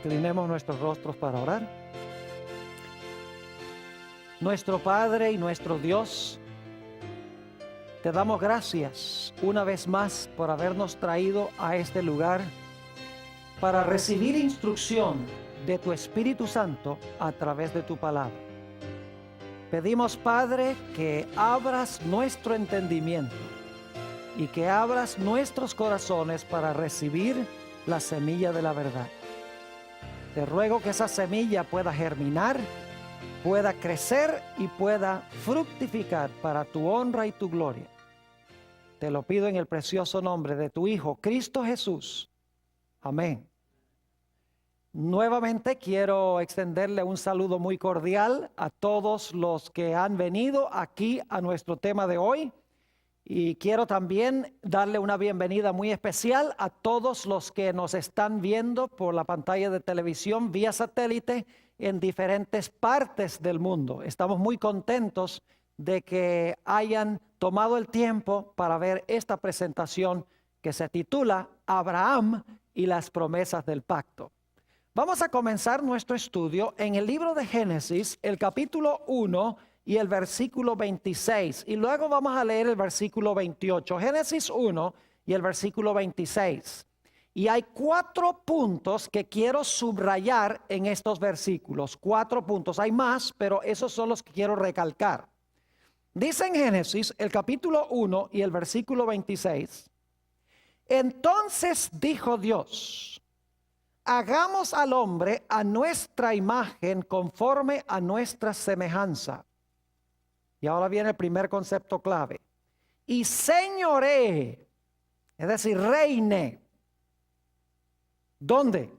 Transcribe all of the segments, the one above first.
Inclinemos nuestros rostros para orar. Nuestro Padre y nuestro Dios, te damos gracias una vez más por habernos traído a este lugar para recibir instrucción de tu Espíritu Santo a través de tu palabra. Pedimos, Padre, que abras nuestro entendimiento y que abras nuestros corazones para recibir la semilla de la verdad. Te ruego que esa semilla pueda germinar, pueda crecer y pueda fructificar para tu honra y tu gloria. Te lo pido en el precioso nombre de tu Hijo, Cristo Jesús. Amén. Nuevamente quiero extenderle un saludo muy cordial a todos los que han venido aquí a nuestro tema de hoy. Y quiero también darle una bienvenida muy especial a todos los que nos están viendo por la pantalla de televisión vía satélite en diferentes partes del mundo. Estamos muy contentos de que hayan tomado el tiempo para ver esta presentación que se titula Abraham y las promesas del pacto. Vamos a comenzar nuestro estudio en el libro de Génesis, el capítulo 1 y el versículo 26. Y luego vamos a leer el versículo 28. Génesis 1 y el versículo 26. Y hay 4 puntos que quiero subrayar en estos versículos. 4 puntos. Hay más, pero esos son los que quiero recalcar. Dice en Génesis, el capítulo 1 y el versículo 26. Entonces dijo Dios: hagamos al hombre a nuestra imagen conforme a nuestra semejanza. Y ahora viene el primer concepto clave. Y señoree, es decir, reine. ¿Dónde?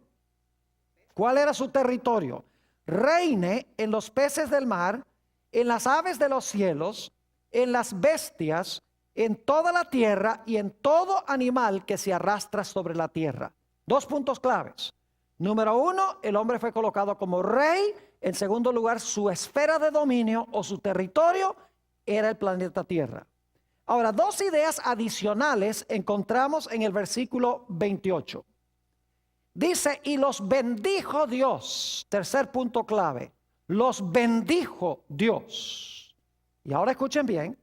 ¿Cuál era su territorio? Reine en los peces del mar, en las aves de los cielos, en las bestias, en toda la tierra y en todo animal que se arrastra sobre la tierra. 2 puntos claves. Número 1, el hombre fue colocado como rey. En segundo lugar, su esfera de dominio o su territorio era el planeta Tierra. Ahora, 2 ideas adicionales encontramos en el versículo 28. Dice, y los bendijo Dios. Tercer punto clave. Los bendijo Dios. Y ahora escuchen bien.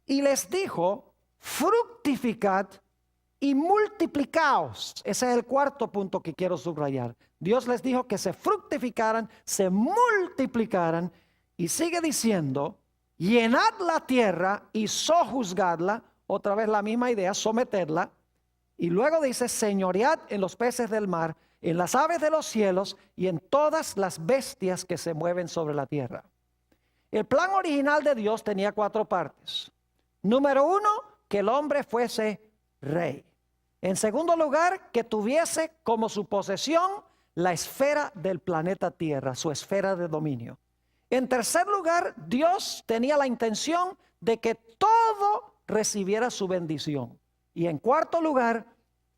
Y les dijo, fructificad y multiplicaos. Ese es el 4 punto que quiero subrayar. Dios les dijo que se fructificaran, se multiplicaran, y sigue diciendo, llenad la tierra y sojuzgadla. Otra vez la misma idea, someterla. Y luego dice, señoread en los peces del mar, en las aves de los cielos y en todas las bestias que se mueven sobre la tierra. El plan original de Dios tenía 4 partes. Número 1, que el hombre fuese rey. En segundo lugar, que tuviese como su posesión la esfera del planeta Tierra, su esfera de dominio. En tercer lugar, Dios tenía la intención de que todo recibiera su bendición. Y en cuarto lugar,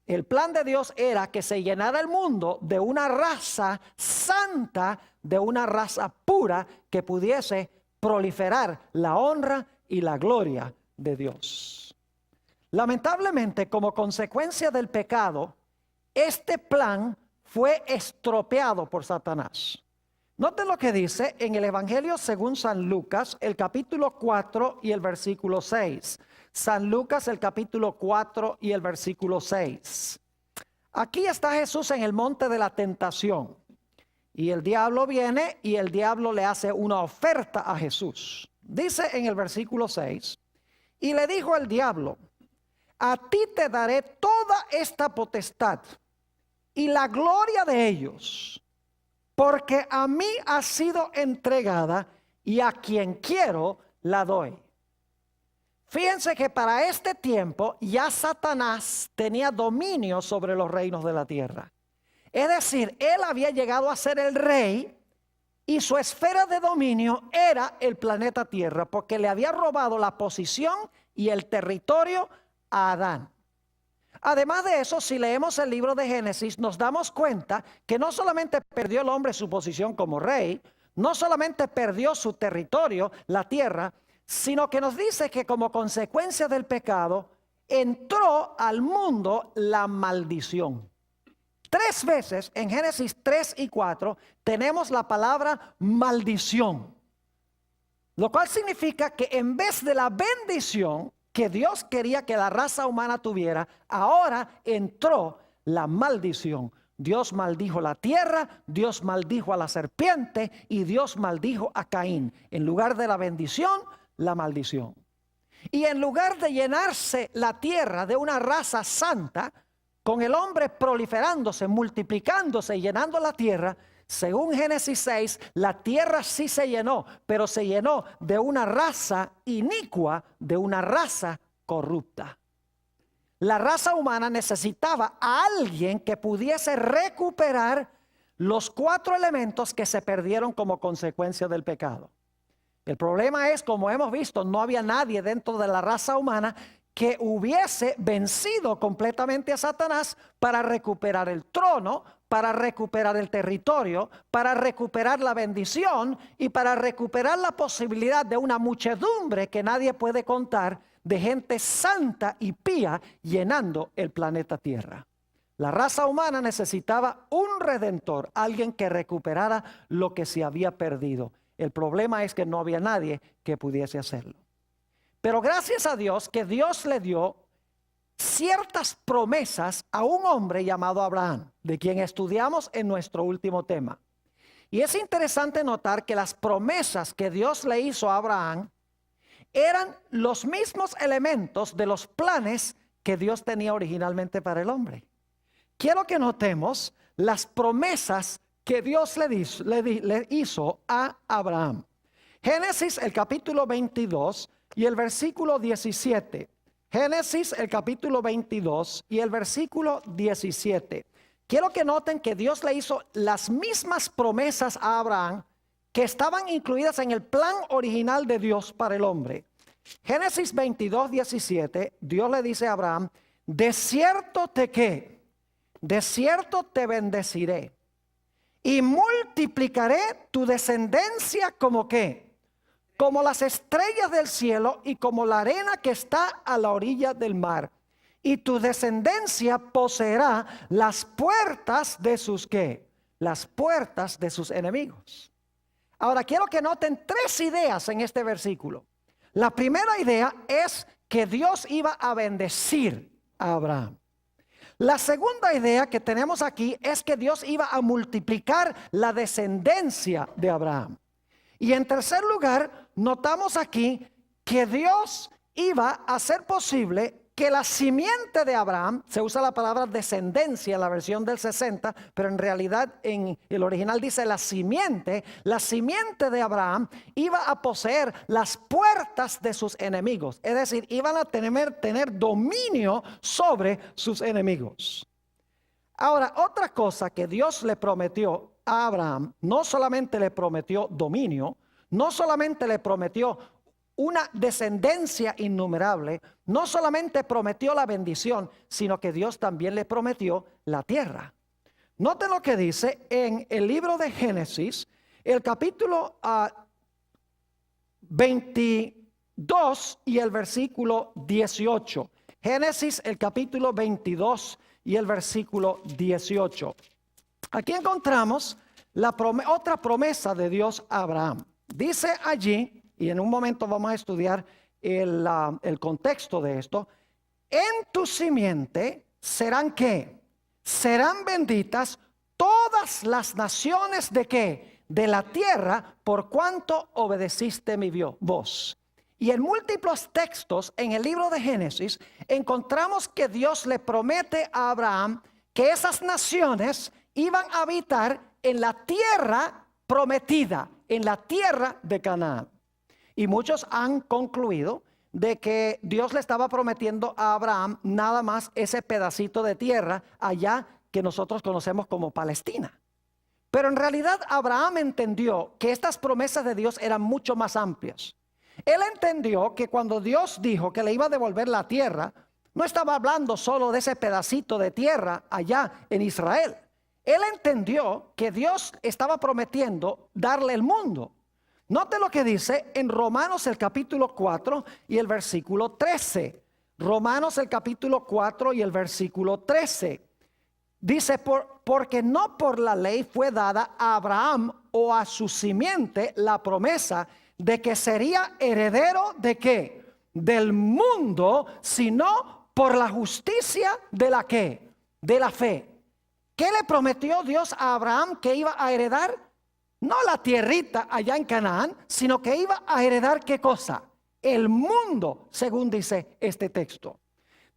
el plan de Dios era que se llenara el mundo de una raza santa, de una raza pura que pudiese proliferar la honra y la gloria de Dios. Lamentablemente, como consecuencia del pecado, este plan fue estropeado por Satanás. Noten lo que dice en el Evangelio según San Lucas, el capítulo 4 y el versículo 6. San Lucas, el capítulo 4 y el versículo 6. Aquí está Jesús en el monte de la tentación. Y el diablo viene y el diablo le hace una oferta a Jesús. Dice en el versículo 6, y le dijo el diablo, a ti te daré toda esta potestad y la gloria de ellos, porque a mí ha sido entregada y a quien quiero la doy. Fíjense que para este tiempo ya Satanás tenía dominio sobre los reinos de la tierra. Es decir, él había llegado a ser el rey y su esfera de dominio era el planeta Tierra, porque le había robado la posición y el territorio a Adán. Además de eso, si leemos el libro de Génesis, nos damos cuenta que no solamente perdió el hombre su posición como rey, no solamente perdió su territorio, la tierra, sino que nos dice que como consecuencia del pecado entró al mundo la maldición. 3 veces en Génesis 3 y 4 tenemos la palabra maldición. Lo cual significa que en vez de la bendición que Dios quería que la raza humana tuviera, ahora entró la maldición. Dios maldijo la tierra, Dios maldijo a la serpiente y Dios maldijo a Caín. En lugar de la bendición, la maldición. Y en lugar de llenarse la tierra de una raza santa, con el hombre proliferándose, multiplicándose y llenando la tierra, según Génesis 6, la tierra sí se llenó, pero se llenó de una raza inicua, de una raza corrupta. La raza humana necesitaba a alguien que pudiese recuperar los 4 elementos que se perdieron como consecuencia del pecado. El problema es, como hemos visto, no había nadie dentro de la raza humana que hubiese vencido completamente a Satanás para recuperar el trono, para recuperar el territorio, para recuperar la bendición y para recuperar la posibilidad de una muchedumbre que nadie puede contar, de gente santa y pía llenando el planeta Tierra. La raza humana necesitaba un redentor, alguien que recuperara lo que se había perdido. El problema es que no había nadie que pudiese hacerlo. Pero gracias a Dios que Dios le dio ciertas promesas a un hombre llamado Abraham, de quien estudiamos en nuestro último tema. Y es interesante notar que las promesas que Dios le hizo a Abraham eran los mismos elementos de los planes que Dios tenía originalmente para el hombre. Quiero que notemos las promesas que Dios le hizo a Abraham. Génesis, el capítulo 22 y el versículo 17. Génesis, el capítulo 22 y el versículo 17. Quiero que noten que Dios le hizo las mismas promesas a Abraham que estaban incluidas en el plan original de Dios para el hombre. Génesis 22, 17, Dios le dice a Abraham: de cierto de cierto te bendeciré y multiplicaré tu descendencia como ¿qué? Como las estrellas del cielo y como la arena que está a la orilla del mar. Y tu descendencia poseerá las puertas de sus ¿qué? Las puertas de sus enemigos. Ahora quiero que noten 3 ideas en este versículo. La primera idea es que Dios iba a bendecir a Abraham. La segunda idea que tenemos aquí es que Dios iba a multiplicar la descendencia de Abraham. Y en tercer lugar, notamos aquí que Dios iba a hacer posible que la simiente de Abraham, se usa la palabra descendencia en la versión del 60, pero en realidad en el original dice la simiente de Abraham iba a poseer las puertas de sus enemigos. Es decir, iban a tener dominio sobre sus enemigos. Ahora, otra cosa que Dios le prometió a Abraham, no solamente le prometió dominio, no solamente le prometió una descendencia innumerable, no solamente prometió la bendición, sino que Dios también le prometió la tierra. Noten lo que dice en el libro de Génesis, el capítulo 22 y el versículo 18. Génesis, el capítulo 22 y el versículo 18. Aquí encontramos otra promesa de Dios a Abraham. Dice allí, y en un momento vamos a estudiar el contexto de esto: en tu simiente serán ¿qué? Serán benditas todas las naciones de ¿qué? De la tierra, por cuanto obedeciste mi voz. Y en múltiples textos en el libro de Génesis encontramos que Dios le promete a Abraham que esas naciones iban a habitar en la tierra prometida, en la tierra de Canaán. Y muchos han concluido de que Dios le estaba prometiendo a Abraham nada más ese pedacito de tierra allá que nosotros conocemos como Palestina. Pero en realidad Abraham entendió que estas promesas de Dios eran mucho más amplias. Él entendió que cuando Dios dijo que le iba a devolver la tierra, no estaba hablando solo de ese pedacito de tierra allá en Israel. Él entendió que Dios estaba prometiendo darle el mundo. Note lo que dice en Romanos el capítulo 4 y el versículo 13. Romanos el capítulo 4 y el versículo 13. Dice, porque no por la ley fue dada a Abraham o a su simiente la promesa de que sería heredero de qué? Del mundo, sino por la justicia de la qué? De la fe. ¿Qué le prometió Dios a Abraham que iba a heredar? No la tierrita allá en Canaán, sino que iba a heredar ¿qué cosa? El mundo, según dice este texto.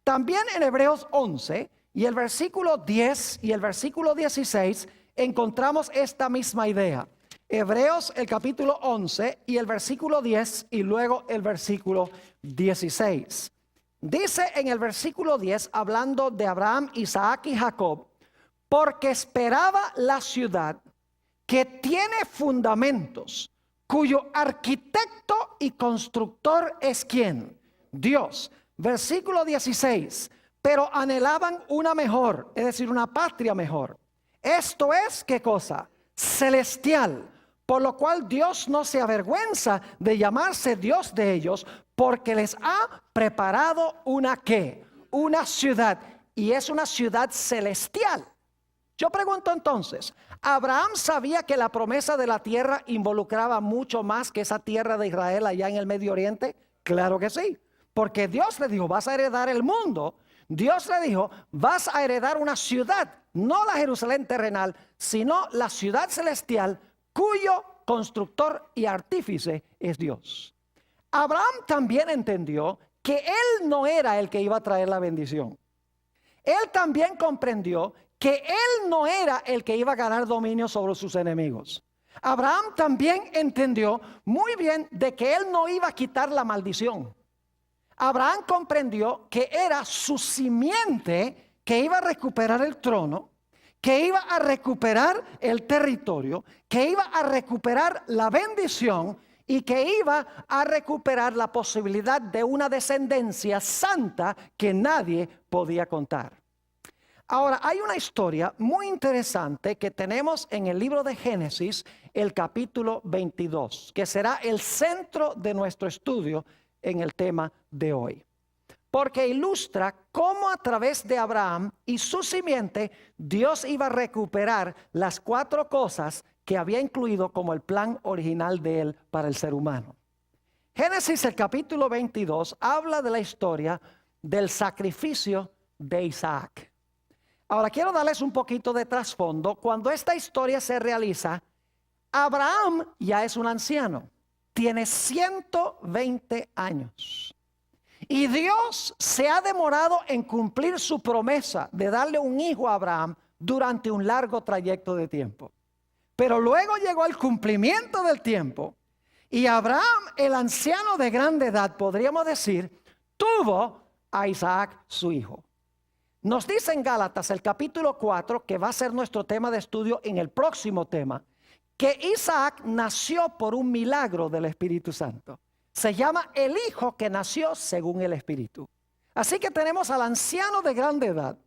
También en Hebreos 11 y el versículo 10 y el versículo 16 encontramos esta misma idea. Hebreos el capítulo 11 y el versículo 10 y luego el versículo 16. Dice en el versículo 10, hablando de Abraham, Isaac y Jacob, porque esperaba la ciudad que tiene fundamentos, cuyo arquitecto y constructor es ¿quién? Dios. Versículo 16, pero anhelaban una mejor, es decir, una patria mejor. Esto es, ¿qué cosa? Celestial. Por lo cual Dios no se avergüenza de llamarse Dios de ellos, porque les ha preparado una ¿qué? Una ciudad, y es una ciudad celestial. Yo pregunto entonces, ¿Abraham sabía que la promesa de la tierra involucraba mucho más que esa tierra de Israel allá en el Medio Oriente? Claro que sí, porque Dios le dijo, vas a heredar el mundo. Dios le dijo, vas a heredar una ciudad, no la Jerusalén terrenal, sino la ciudad celestial, cuyo constructor y artífice es Dios. Abraham también entendió que él no era el que iba a traer la bendición. Él también comprendió que él no era el que iba a ganar dominio sobre sus enemigos. Abraham también entendió muy bien de que él no iba a quitar la maldición. Abraham comprendió que era su simiente que iba a recuperar el trono, que iba a recuperar el territorio, que iba a recuperar la bendición y que iba a recuperar la posibilidad de una descendencia santa que nadie podía contar. Ahora, hay una historia muy interesante que tenemos en el libro de Génesis, el capítulo 22, que será el centro de nuestro estudio en el tema de hoy. Porque ilustra cómo a través de Abraham y su simiente, Dios iba a recuperar las 4 cosas que había incluido como el plan original de él para el ser humano. Génesis, el capítulo 22, habla de la historia del sacrificio de Isaac. Ahora quiero darles un poquito de trasfondo. Cuando esta historia se realiza, Abraham ya es un anciano, tiene 120 años. Y Dios se ha demorado en cumplir su promesa de darle un hijo a Abraham durante un largo trayecto de tiempo. Pero luego llegó el cumplimiento del tiempo y Abraham, el anciano de grande edad, podríamos decir, tuvo a Isaac su hijo. Nos dice en Gálatas el capítulo 4, que va a ser nuestro tema de estudio en el próximo tema, que Isaac nació por un milagro del Espíritu Santo. Se llama el hijo que nació según el Espíritu. Así que tenemos al anciano de grande edad.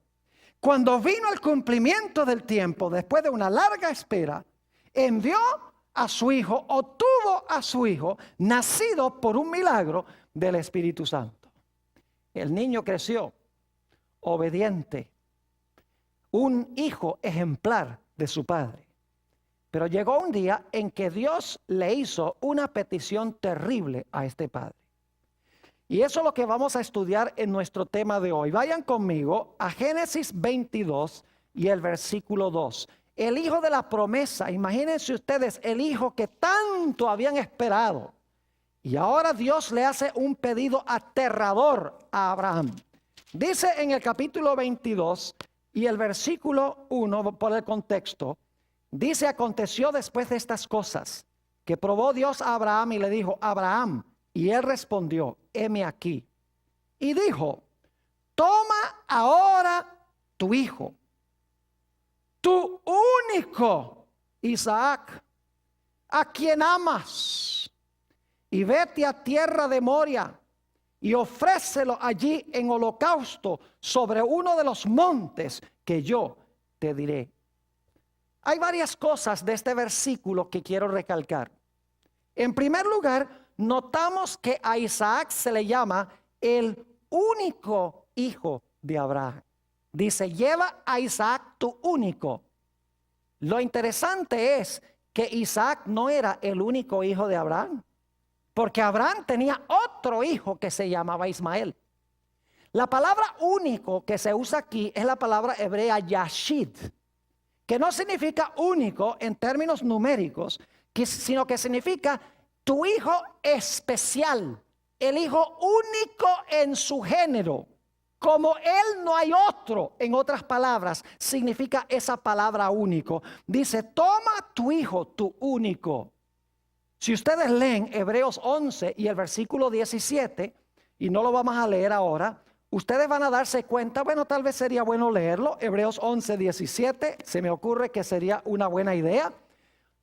Cuando vino el cumplimiento del tiempo, después de una larga espera, envió a su hijo o tuvo a su hijo nacido por un milagro del Espíritu Santo. El niño creció obediente, un hijo ejemplar de su padre. Pero llegó un día en que Dios le hizo una petición terrible a este padre. Y eso es lo que vamos a estudiar en nuestro tema de hoy. Vayan conmigo a Génesis 22 y el versículo 2. El hijo de la promesa, imagínense ustedes, el hijo que tanto habían esperado. Y ahora Dios le hace un pedido aterrador a Abraham. Dice en el capítulo 22 y el versículo 1, por el contexto, dice, aconteció después de estas cosas, que probó Dios a Abraham y le dijo, Abraham, y él respondió, heme aquí. Y dijo, toma ahora tu hijo, tu único Isaac, a quien amas, y vete a tierra de Moria, y ofrécelo allí en holocausto sobre uno de los montes que yo te diré. Hay varias cosas de este versículo que quiero recalcar. En primer lugar, notamos que a Isaac se le llama el único hijo de Abraham. Dice, lleva a Isaac tu único. Lo interesante es que Isaac no era el único hijo de Abraham, porque Abraham tenía otro hijo que se llamaba Ismael. La palabra único que se usa aquí es la palabra hebrea yashid, que no significa único en términos numéricos, sino que significa tu hijo especial, el hijo único en su género. Como él no hay otro, en otras palabras, significa esa palabra único. Dice, toma tu hijo, tu único. Si ustedes leen Hebreos 11 y el versículo 17, y no lo vamos a leer ahora, ustedes van a darse cuenta, bueno, tal vez sería bueno leerlo. Hebreos 11, 17, se me ocurre que sería una buena idea.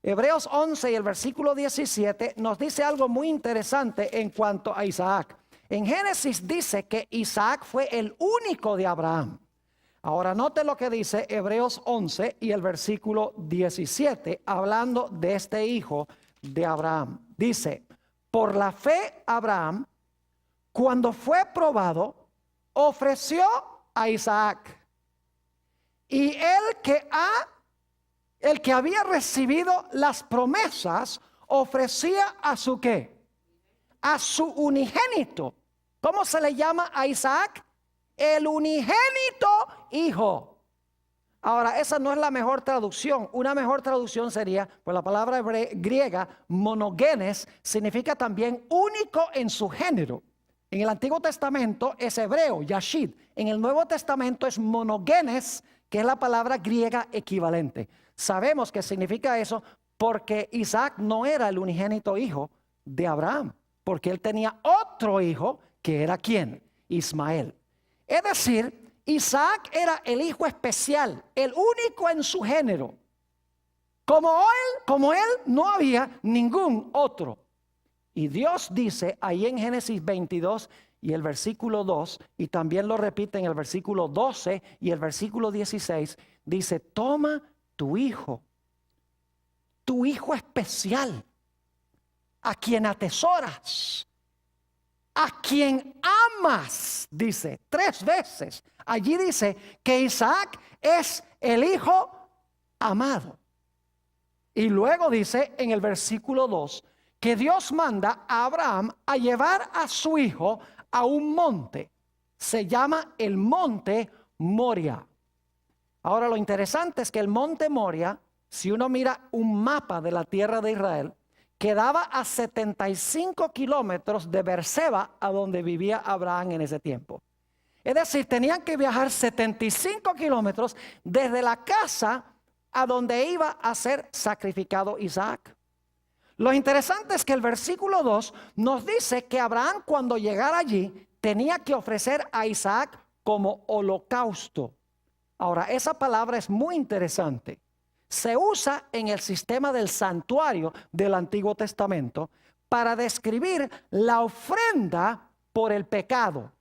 Hebreos 11 y el versículo 17 nos dice algo muy interesante en cuanto a Isaac. En Génesis dice que Isaac fue el único de Abraham. Ahora note lo que dice Hebreos 11 y el versículo 17, hablando de este hijo de Abraham. Dice, por la fe Abraham, cuando fue probado, ofreció a Isaac. Y el que había recibido las promesas, ofrecía a su ¿qué? A su unigénito. ¿Cómo se le llama a Isaac? El unigénito hijo. Ahora, esa no es la mejor traducción. Una mejor traducción sería, pues la palabra griega monogenes significa también único en su género. En el Antiguo Testamento es hebreo, yashid. En el Nuevo Testamento es monogenes, que es la palabra griega equivalente. Sabemos que significa eso porque Isaac no era el unigénito hijo de Abraham, porque él tenía otro hijo que era ¿quién? Ismael. Es decir, Isaac era el hijo especial, el único en su género. Como él no había ningún otro. Y Dios dice ahí en Génesis 22 y el versículo 2, y también lo repite en el versículo 12 y el versículo 16, dice, toma tu hijo especial, a quien atesoras, a quien amas, dice 3 veces. Allí dice que Isaac es el hijo amado. Y luego dice en el versículo 2 que Dios manda a Abraham a llevar a su hijo a un monte. Se llama el monte Moria. Ahora lo interesante es que el monte Moria, si uno mira un mapa de la tierra de Israel, quedaba a 75 kilómetros de Beerseba, a donde vivía Abraham en ese tiempo. Es decir, tenían que viajar 75 kilómetros desde la casa a donde iba a ser sacrificado Isaac. Lo interesante es que el versículo 2 nos dice que Abraham, cuando llegara allí, tenía que ofrecer a Isaac como holocausto. Ahora, esa palabra es muy interesante. Se usa en el sistema del santuario del Antiguo Testamento para describir la ofrenda por el pecado.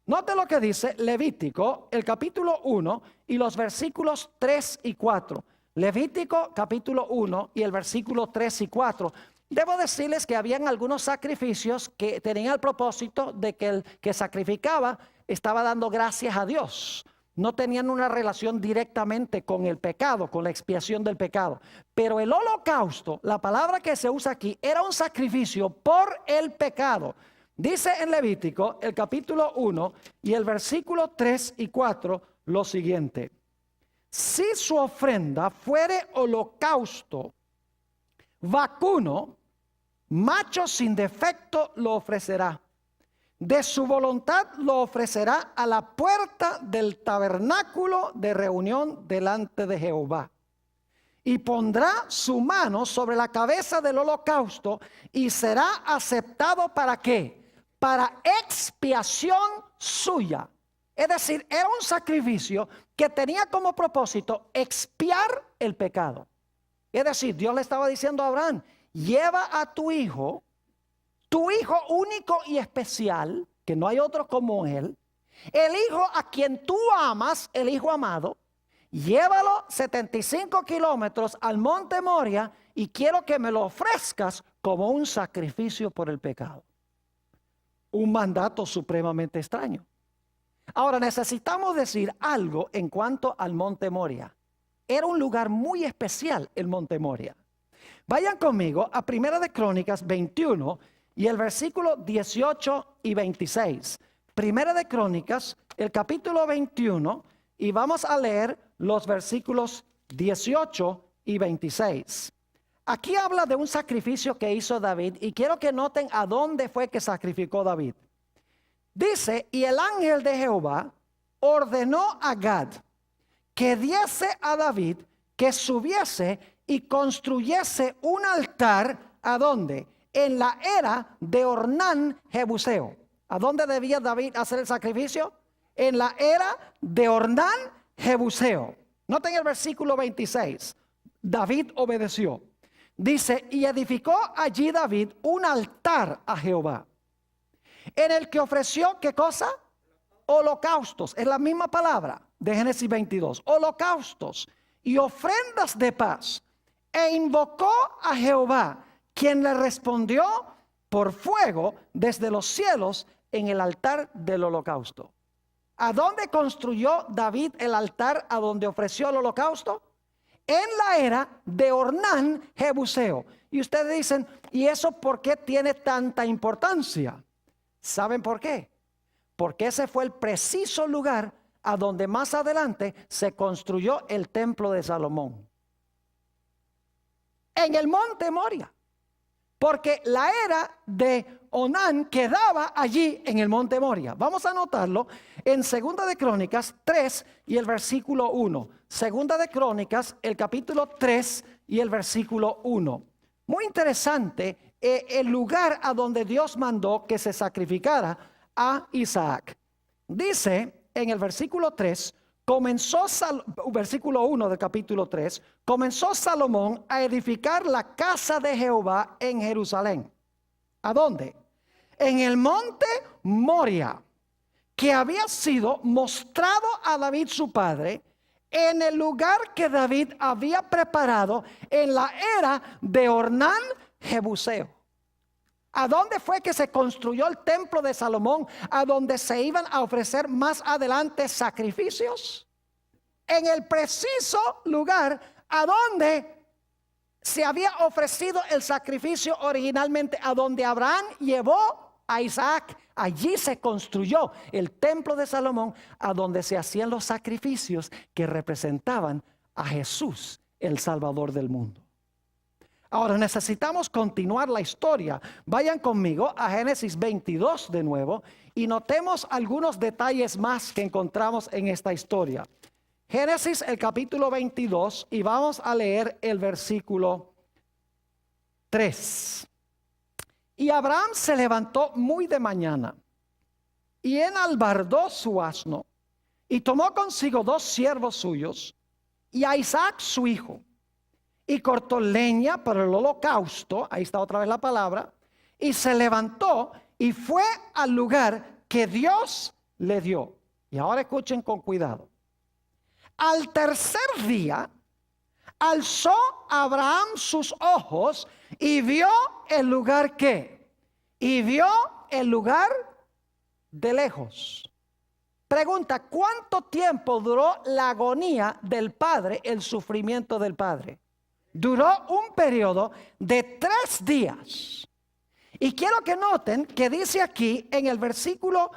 Note lo que dice Levítico, el capítulo 1 y los versículos 3 y 4. Levítico capítulo 1 y el versículo 3 y 4. Debo decirles que habían algunos sacrificios que tenían el propósito de que el que sacrificaba estaba dando gracias a Dios. No tenían una relación directamente con el pecado, con la expiación del pecado. Pero el holocausto, la palabra que se usa aquí, era un sacrificio por el pecado. Dice en Levítico, el capítulo 1 y el versículo 3 y 4, lo siguiente. Si su ofrenda fuere holocausto, vacuno, macho sin defecto lo ofrecerá. De su voluntad lo ofrecerá a la puerta del tabernáculo de reunión delante de Jehová. Y pondrá su mano sobre la cabeza del holocausto y será aceptado ¿para qué? Para expiación suya. Es decir, era un sacrificio que tenía como propósito expiar el pecado. Es decir, Dios le estaba diciendo a Abraham, lleva a tu hijo único y especial, que no hay otro como él, el hijo a quien tú amas, el hijo amado, llévalo 75 kilómetros al monte Moria y quiero que me lo ofrezcas como un sacrificio por el pecado. Un mandato supremamente extraño. Ahora necesitamos decir algo en cuanto al Monte Moria. Era un lugar muy especial el Monte Moria. Vayan conmigo a Primera de Crónicas 21 y el versículo 18 y 26. Primera de Crónicas, el capítulo 21, y vamos a leer los versículos 18 y 26. Aquí habla de un sacrificio que hizo David y quiero que noten a dónde fue que sacrificó David. Dice, y el ángel de Jehová ordenó a Gad que diese a David que subiese y construyese un altar, ¿a dónde? En la era de Ornán Jebuseo. ¿A dónde debía David hacer el sacrificio? En la era de Ornán Jebuseo. Noten el versículo 26. David obedeció. Dice, y edificó allí David un altar a Jehová, en el que ofreció, ¿qué cosa? Holocaustos. Es la misma palabra de Génesis 22. Holocaustos y ofrendas de paz. E invocó a Jehová, quien le respondió por fuego desde los cielos en el altar del holocausto. ¿A dónde construyó David el altar a donde ofreció el holocausto? En la era de Ornán Jebuseo. Y ustedes dicen, ¿y eso por qué tiene tanta importancia? ¿Saben por qué? Porque ese fue el preciso lugar a donde más adelante se construyó el templo de Salomón. En el monte Moria. Porque la era de Onán quedaba allí en el monte Moria. Vamos a anotarlo en Segunda de Crónicas 3 y el versículo 1. Segunda de Crónicas, el capítulo 3 y el versículo 1. Muy interesante el lugar a donde Dios mandó que se sacrificara a Isaac. Dice en el versículo 3, versículo 1 del capítulo 3, comenzó Salomón a edificar la casa de Jehová en Jerusalén. ¿A dónde? En el monte Moria, que había sido mostrado a David su padre, en el lugar que David había preparado en la era de Ornán Jebuseo. ¿A dónde fue que se construyó el templo de Salomón? A donde se iban a ofrecer más adelante sacrificios. En el preciso lugar a donde se había ofrecido el sacrificio originalmente, a donde Abraham llevó a Isaac. Allí se construyó el templo de Salomón, a donde se hacían los sacrificios que representaban a Jesús, el Salvador del mundo. Ahora necesitamos continuar la historia. Vayan conmigo a Génesis 22 de nuevo y notemos algunos detalles más que encontramos en esta historia. Génesis el capítulo 22 y vamos a leer el versículo 3. Y Abraham se levantó muy de mañana y enalbardó su asno y tomó consigo 2 siervos suyos y a Isaac su hijo. Y cortó leña para el holocausto, ahí está otra vez la palabra, y se levantó y fue al lugar que Dios le dio. Y ahora escuchen con cuidado. Al tercer día, alzó Abraham sus ojos y vio el lugar que, y vio el lugar de lejos. Pregunta, ¿cuánto tiempo duró la agonía del padre, el sufrimiento del padre? Duró un periodo de 3 días. Y quiero que noten que dice aquí en el versículo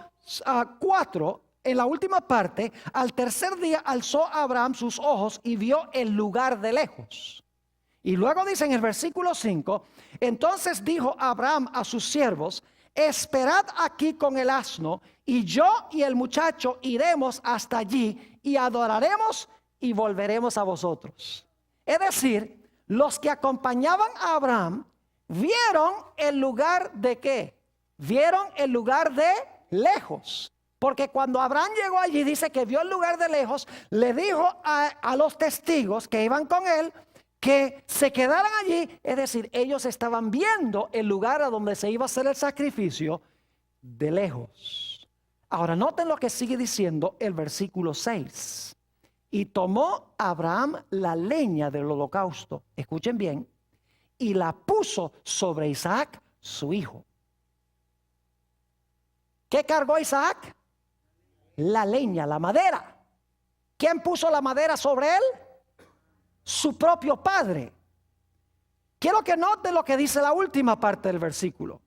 4, en la última parte, al tercer día alzó Abraham sus ojos y vio el lugar de lejos. Y luego dice en el versículo 5, entonces dijo Abraham a sus siervos, esperad aquí con el asno, y yo y el muchacho iremos hasta allí y adoraremos y volveremos a vosotros. Es decir, los que acompañaban a Abraham vieron el lugar de qué? Vieron el lugar de lejos. Porque cuando Abraham llegó allí, dice que vio el lugar de lejos, le dijo a los testigos que iban con él que se quedaran allí. Es decir, ellos estaban viendo el lugar a donde se iba a hacer el sacrificio de lejos. Ahora noten lo que sigue diciendo el versículo 6. Y tomó Abraham la leña del holocausto, escuchen bien, y la puso sobre Isaac, su hijo. ¿Qué cargó Isaac? La leña, la madera. ¿Quién puso la madera sobre él? Su propio padre. Quiero que note lo que dice la última parte del versículo.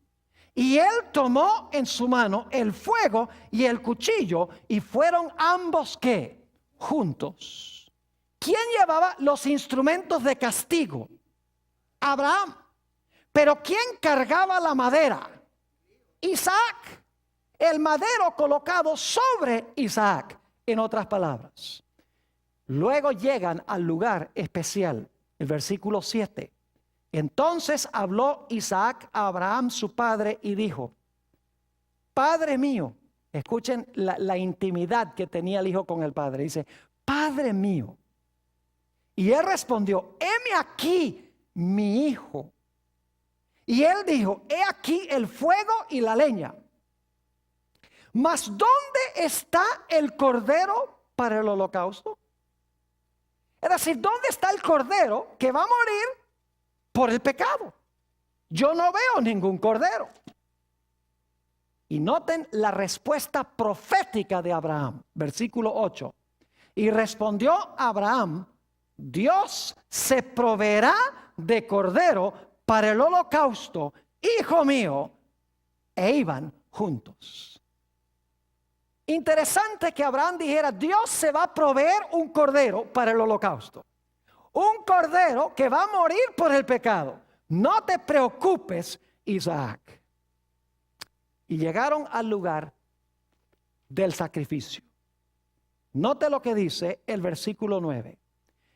Y él tomó en su mano el fuego y el cuchillo, y fueron ambos, ¿qué? Juntos. ¿Quién llevaba los instrumentos de castigo? Abraham. Pero ¿quién cargaba la madera? Isaac. El madero colocado sobre Isaac, en otras palabras. Luego llegan al lugar especial, el versículo 7. Entonces habló Isaac a Abraham su padre y dijo: Padre mío. Escuchen la intimidad que tenía el hijo con el padre. Dice: Padre mío. Y él respondió: heme aquí mi hijo. Y él dijo: he aquí el fuego y la leña. Mas ¿dónde está el cordero para el holocausto? Es decir, ¿dónde está el cordero que va a morir por el pecado? Yo no veo ningún cordero. Y noten la respuesta profética de Abraham, versículo 8. Y respondió Abraham: Dios se proveerá de cordero para el holocausto, hijo mío. E iban juntos. Interesante que Abraham dijera: Dios se va a proveer un cordero para el holocausto. Un cordero que va a morir por el pecado. No te preocupes, Isaac. Y llegaron al lugar del sacrificio. Note lo que dice el versículo 9.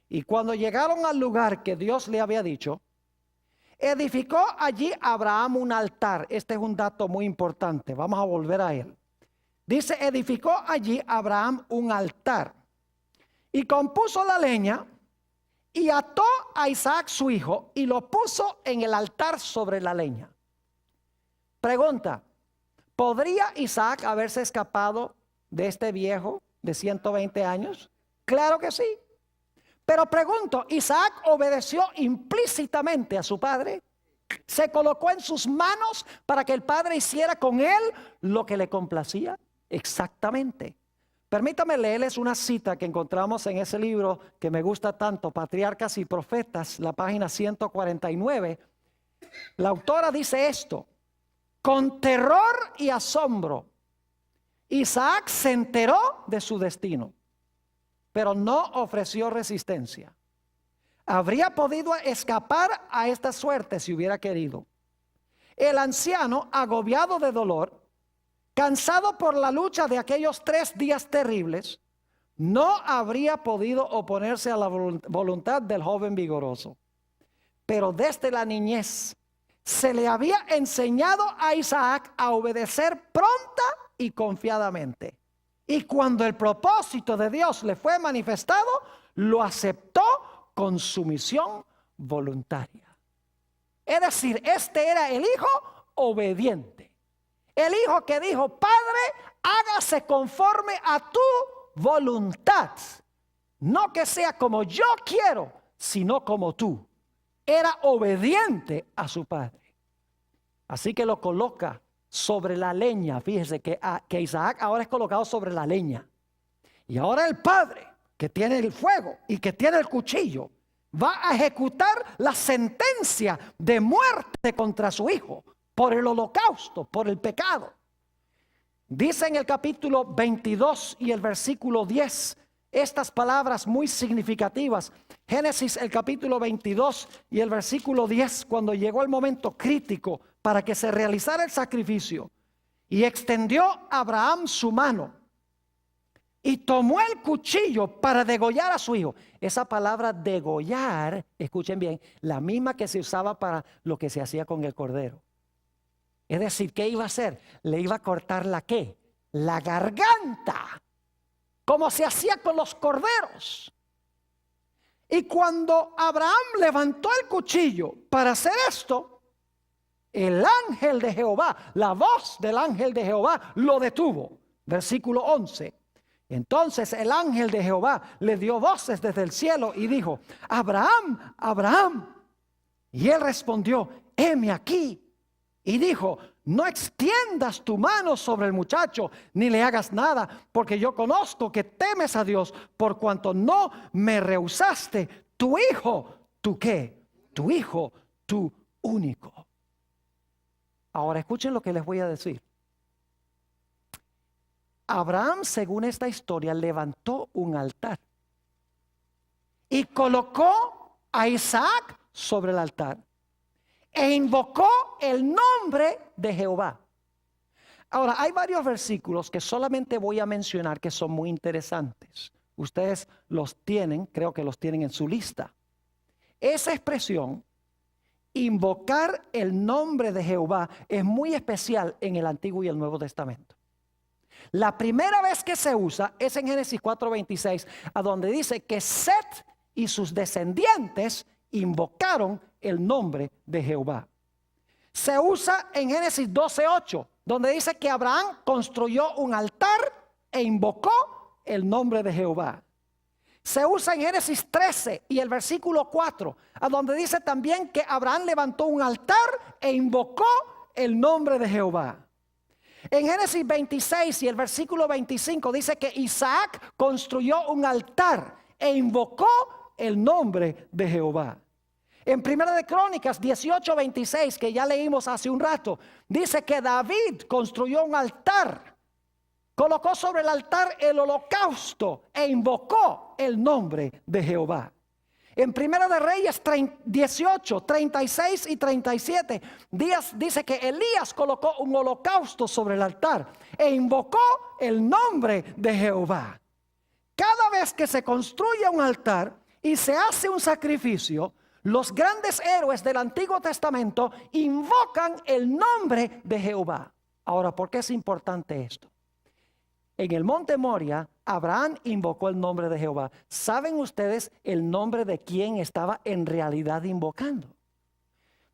Y cuando llegaron al lugar que Dios le había dicho, edificó allí Abraham un altar. Este es un dato muy importante. Vamos a volver a él. Dice: edificó allí Abraham un altar y compuso la leña y ató a Isaac su hijo y lo puso en el altar sobre la leña. Pregunta: ¿podría Isaac haberse escapado de este viejo de 120 años? Claro que sí. Pero pregunto, ¿Isaac obedeció implícitamente a su padre? ¿Se colocó en sus manos para que el padre hiciera con él lo que le complacía? Exactamente. Permítame leerles una cita que encontramos en ese libro que me gusta tanto, Patriarcas y Profetas, la página 149. La autora dice esto: con terror y asombro, Isaac se enteró de su destino, pero no ofreció resistencia. Habría podido escapar a esta suerte si hubiera querido. El anciano, agobiado de dolor, cansado por la lucha de aquellos 3 días terribles, no habría podido oponerse a la voluntad del joven vigoroso. Pero desde la niñez se le había enseñado a Isaac a obedecer pronta y confiadamente. Y cuando el propósito de Dios le fue manifestado, lo aceptó con sumisión voluntaria. Es decir, este era el hijo obediente. El hijo que dijo: Padre, hágase conforme a tu voluntad. No que sea como yo quiero, sino como tú. Era obediente a su padre. Así que lo coloca sobre la leña. Fíjese que Isaac ahora es colocado sobre la leña. Y ahora el padre, que tiene el fuego y que tiene el cuchillo, va a ejecutar la sentencia de muerte contra su hijo por el holocausto, por el pecado. Dice en el capítulo 22 y el versículo 10 estas palabras muy significativas. Génesis, el capítulo 22 y el versículo 10, cuando llegó el momento crítico para que se realizara el sacrificio, y extendió Abraham su mano y tomó el cuchillo para degollar a su hijo. Esa palabra degollar, escuchen bien, la misma que se usaba para lo que se hacía con el cordero. Es decir, ¿qué iba a hacer? Le iba a cortar la ¿qué? La garganta, como se hacía con los corderos. Y cuando Abraham levantó el cuchillo para hacer esto, el ángel de Jehová, la voz del ángel de Jehová lo detuvo. Versículo 11. Entonces el ángel de Jehová le dio voces desde el cielo y dijo: Abraham, Abraham. Y él respondió: heme aquí. Y dijo: no extiendas tu mano sobre el muchacho, ni le hagas nada, porque yo conozco que temes a Dios, por cuanto no me rehusaste tu hijo. ¿Tu qué? Tu hijo, tu único. Ahora escuchen lo que les voy a decir. Abraham, según esta historia, levantó un altar y colocó a Isaac sobre el altar e invocó el nombre de Jehová. Ahora, hay varios versículos que solamente voy a mencionar que son muy interesantes. Ustedes los tienen, creo que los tienen en su lista. Esa expresión, invocar el nombre de Jehová, es muy especial en el Antiguo y el Nuevo Testamento. La primera vez que se usa es en Génesis 4:26, a donde dice que Set y sus descendientes invocaron el nombre de Jehová. Se usa en Génesis 12:8, donde dice que Abraham construyó un altar e invocó el nombre de Jehová. Se usa en Génesis 13 y el versículo 4, a donde dice también que Abraham levantó un altar e invocó el nombre de Jehová. En Génesis 26 y el versículo 25 dice que Isaac construyó un altar e invocó el nombre de Jehová. En Primera de Crónicas 18:26, que ya leímos hace un rato, dice que David construyó un altar, colocó sobre el altar el holocausto e invocó el nombre de Jehová. En Primera de Reyes 18, 36 y 37, dice que Elías colocó un holocausto sobre el altar e invocó el nombre de Jehová. Cada vez que se construye un altar y se hace un sacrificio, los grandes héroes del Antiguo Testamento invocan el nombre de Jehová. Ahora, ¿por qué es importante esto? En el monte Moria, Abraham invocó el nombre de Jehová. ¿Saben ustedes el nombre de quién estaba en realidad invocando?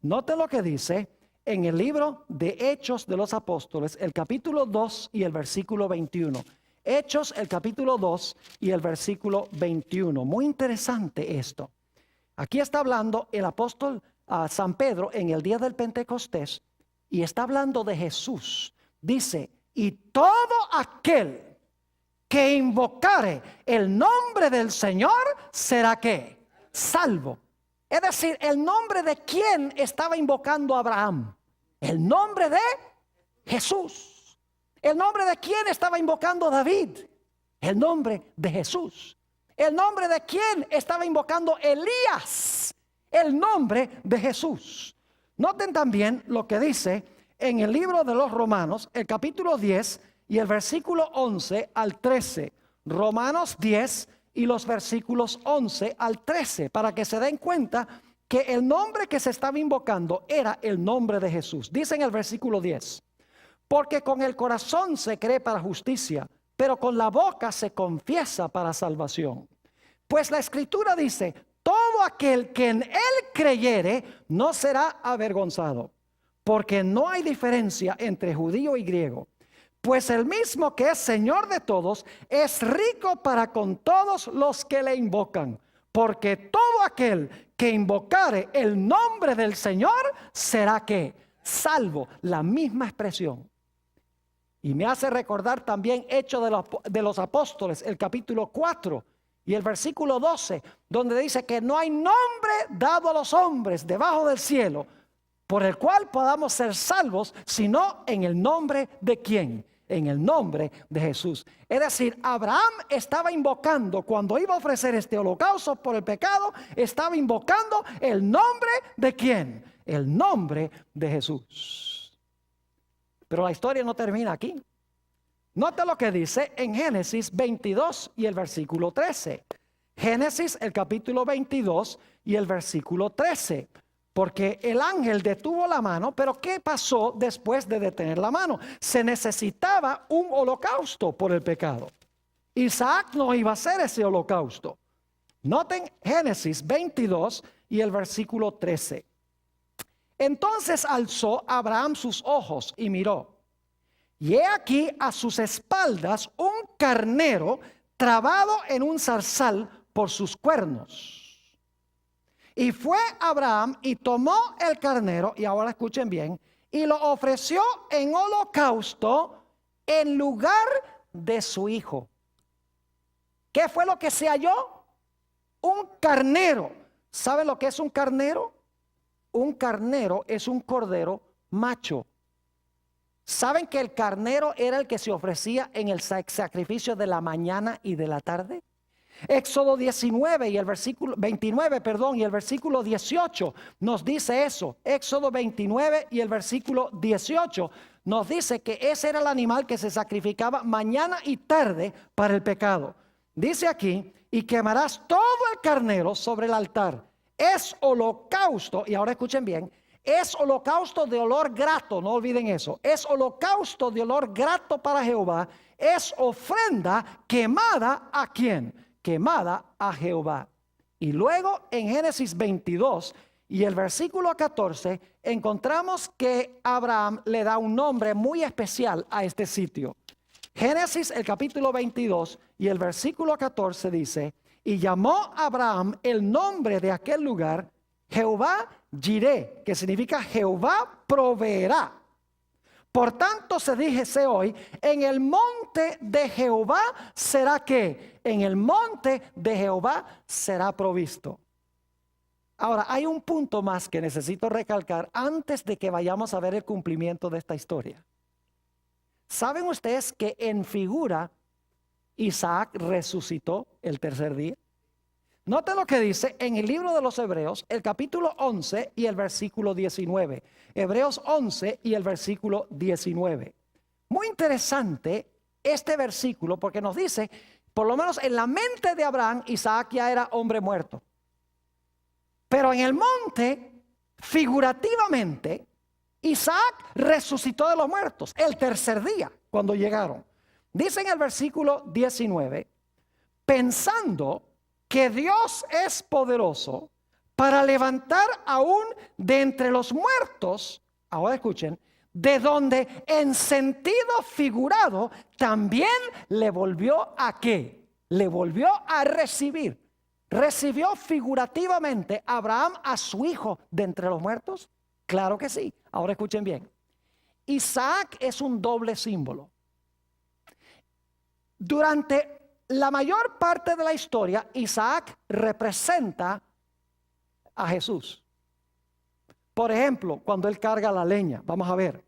Noten lo que dice en el libro de Hechos de los Apóstoles, el capítulo 2 y el versículo 21. Hechos, el capítulo 2 y el versículo 21. Muy interesante esto. Aquí está hablando el apóstol San Pedro en el día del Pentecostés y está hablando de Jesús. Dice: y todo aquel que invocare el nombre del Señor será ¿qué? Salvo. Es decir, el nombre de quién estaba invocando Abraham. El nombre de Jesús. El nombre de quién estaba invocando David. El nombre de Jesús. El nombre de quién estaba invocando Elías. El nombre de Jesús. Noten también lo que dice en el libro de los Romanos, el capítulo 10 y el versículo 11 al 13. Romanos 10 y los versículos 11 al 13, para que se den cuenta que el nombre que se estaba invocando era el nombre de Jesús. Dice en el versículo 10: porque con el corazón se cree para justicia, pero con la boca se confiesa para salvación. Pues la Escritura dice: todo aquel que en él creyere no será avergonzado. Porque no hay diferencia entre judío y griego, pues el mismo que es Señor de todos es rico para con todos los que le invocan. Porque todo aquel que invocare el nombre del Señor será ¿qué? Salvo. La misma expresión. Y me hace recordar también Hechos de los Apóstoles, el capítulo 4 y el versículo 12, donde dice que no hay nombre dado a los hombres debajo del cielo por el cual podamos ser salvos, sino en el nombre de ¿quién? En el nombre de Jesús. Es decir, Abraham estaba invocando, cuando iba a ofrecer este holocausto por el pecado, estaba invocando el nombre de ¿quién? El nombre de Jesús. Pero la historia no termina aquí. Nota lo que dice en Génesis 22 y el versículo 13. Génesis, el capítulo 22 y el versículo 13. Porque el ángel detuvo la mano, pero ¿qué pasó después de detener la mano? Se necesitaba un holocausto por el pecado. Isaac no iba a hacer ese holocausto. Noten Génesis 22 y el versículo 13. Entonces alzó Abraham sus ojos y miró. Y he aquí a sus espaldas un carnero trabado en un zarzal por sus cuernos. Y fue Abraham y tomó el carnero, y ahora escuchen bien, y lo ofreció en holocausto en lugar de su hijo. ¿Qué fue lo que se halló? Un carnero. ¿Saben lo que es un carnero? Un carnero es un cordero macho. ¿Saben que el carnero era el que se ofrecía en el sacrificio de la mañana y de la tarde? Éxodo 19 y el versículo 29, y el versículo 18 nos dice eso. Éxodo 29 y el versículo 18 nos dice que ese era el animal que se sacrificaba mañana y tarde para el pecado. Dice aquí, y quemarás todo el carnero sobre el altar. Es holocausto, y ahora escuchen bien, es holocausto de olor grato, no olviden eso. Es holocausto de olor grato para Jehová. Es ofrenda quemada ¿a quién? Quemada a Jehová. Y luego en Génesis 22 y el versículo 14 encontramos que Abraham le da un nombre muy especial a este sitio. Génesis el capítulo 22 y el versículo 14 dice: y llamó Abraham el nombre de aquel lugar Jehová Jireh, que significa Jehová proveerá. Por tanto se dijese hoy, en el monte de Jehová será que, en el monte de Jehová será provisto. Ahora, hay un punto más que necesito recalcar antes de que vayamos a ver el cumplimiento de esta historia. ¿Saben ustedes que en figura Isaac resucitó el tercer día? Note lo que dice en el libro de los Hebreos, el capítulo 11 y el versículo 19. Hebreos 11 y el versículo 19. Muy interesante este versículo porque nos dice, por lo menos en la mente de Abraham, Isaac ya era hombre muerto. Pero en el monte, figurativamente, Isaac resucitó de los muertos el tercer día cuando llegaron. Dice en el versículo 19, pensando que Dios es poderoso para levantar aún de entre los muertos, ahora escuchen, de donde en sentido figurado también le volvió a ¿qué? Le volvió a recibir. ¿Recibió figurativamente Abraham a su hijo de entre los muertos? Claro que sí. Ahora escuchen bien. Isaac es un doble símbolo. Durante la mayor parte de la historia, Isaac representa a Jesús. Por ejemplo, cuando él carga la leña, vamos a ver.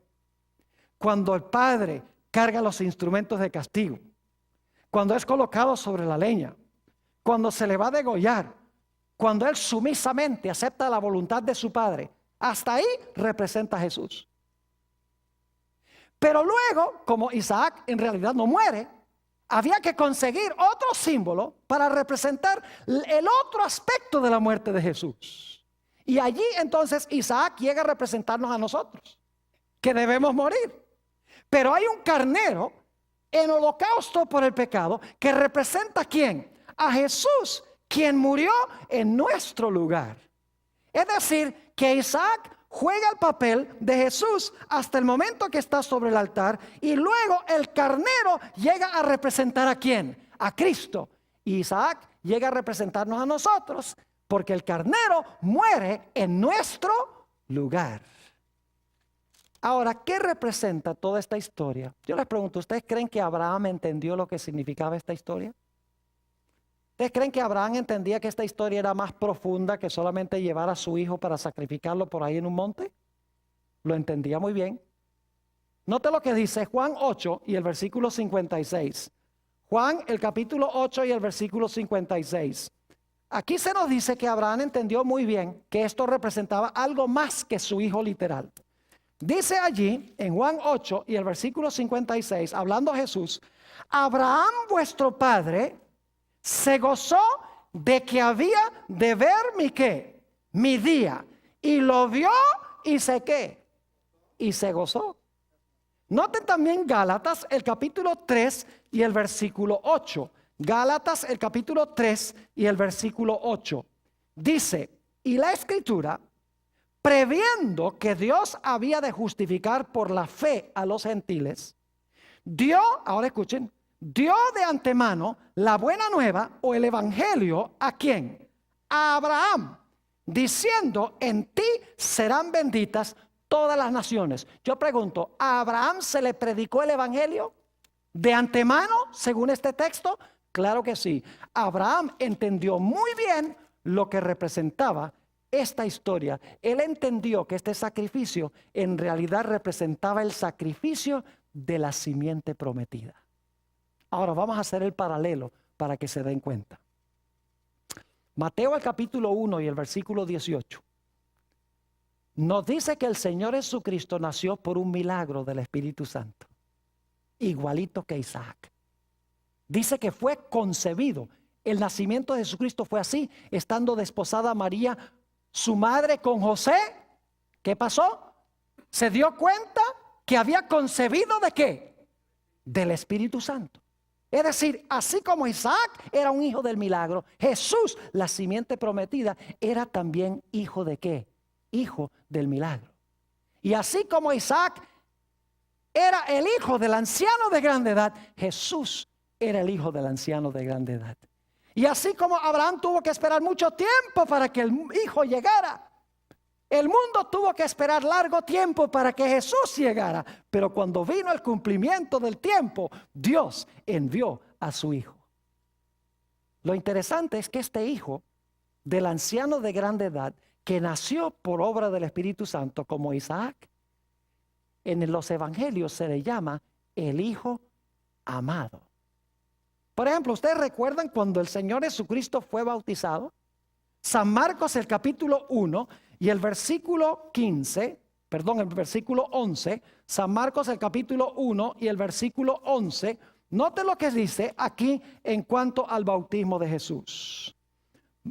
Cuando el padre carga los instrumentos de castigo. Cuando es colocado sobre la leña. Cuando se le va a degollar. Cuando él sumisamente acepta la voluntad de su padre. Hasta ahí representa a Jesús. Pero luego, como Isaac en realidad no muere, había que conseguir otro símbolo para representar el otro aspecto de la muerte de Jesús. Y allí entonces Isaac llega a representarnos a nosotros, que debemos morir. Pero hay un carnero en holocausto por el pecado que representa ¿a quién? A Jesús, quien murió en nuestro lugar. Es decir, que Isaac juega el papel de Jesús hasta el momento que está sobre el altar, y luego el carnero llega a representar ¿a quién? A Cristo. Y Isaac llega a representarnos a nosotros porque el carnero muere en nuestro lugar. Ahora, ¿qué representa toda esta historia? Yo les pregunto, ¿ustedes creen que Abraham entendió lo que significaba esta historia? ¿Ustedes creen que Abraham entendía que esta historia era más profunda que solamente llevar a su hijo para sacrificarlo por ahí en un monte? Lo entendía muy bien. Note lo que dice Juan 8 y el versículo 56. Juan, el capítulo 8 y el versículo 56. Aquí se nos dice que Abraham entendió muy bien que esto representaba algo más que su hijo literal. Dice allí en Juan 8 y el versículo 56, hablando Jesús, Abraham vuestro padre se gozó de que había de ver mi qué, mi día, y lo vio y se qué, y se gozó. Noten también Gálatas el capítulo 3 y el versículo 8. Gálatas el capítulo 3 y el versículo 8. Dice, y la escritura, previendo que Dios había de justificar por la fe a los gentiles, dio, ahora escuchen, dio de antemano la buena nueva o el evangelio ¿a quién? A Abraham, diciendo, en ti serán benditas todas las naciones. Yo pregunto, ¿a Abraham se le predicó el evangelio de antemano, según este texto? Claro que sí. Abraham entendió muy bien lo que representaba esta historia. Él entendió que este sacrificio en realidad representaba el sacrificio de la simiente prometida. Ahora vamos a hacer el paralelo para que se den cuenta. Mateo el capítulo 1 y el versículo 18 nos dice que el Señor Jesucristo nació por un milagro del Espíritu Santo, igualito que Isaac. Dice que fue concebido. El nacimiento de Jesucristo fue así, estando desposada María, su madre, con José. ¿Qué pasó? Se dio cuenta que había concebido ¿de qué? Del Espíritu Santo. Es decir, así como Isaac era un hijo del milagro, Jesús, la simiente prometida, era también hijo ¿de qué? Hijo del milagro. Y así como Isaac era el hijo del anciano de grande edad, Jesús era el hijo del anciano de grande edad. Y así como Abraham tuvo que esperar mucho tiempo para que el hijo llegara, el mundo tuvo que esperar largo tiempo para que Jesús llegara. Pero cuando vino el cumplimiento del tiempo, Dios envió a su hijo. Lo interesante es que este hijo del anciano de grande edad, que nació por obra del Espíritu Santo como Isaac, en los evangelios se le llama el hijo amado. Por ejemplo, ¿ustedes recuerdan cuando el Señor Jesucristo fue bautizado? San Marcos el capítulo 1 y el versículo 11, San Marcos el capítulo 1 y el versículo 11, note lo que dice aquí en cuanto al bautismo de Jesús.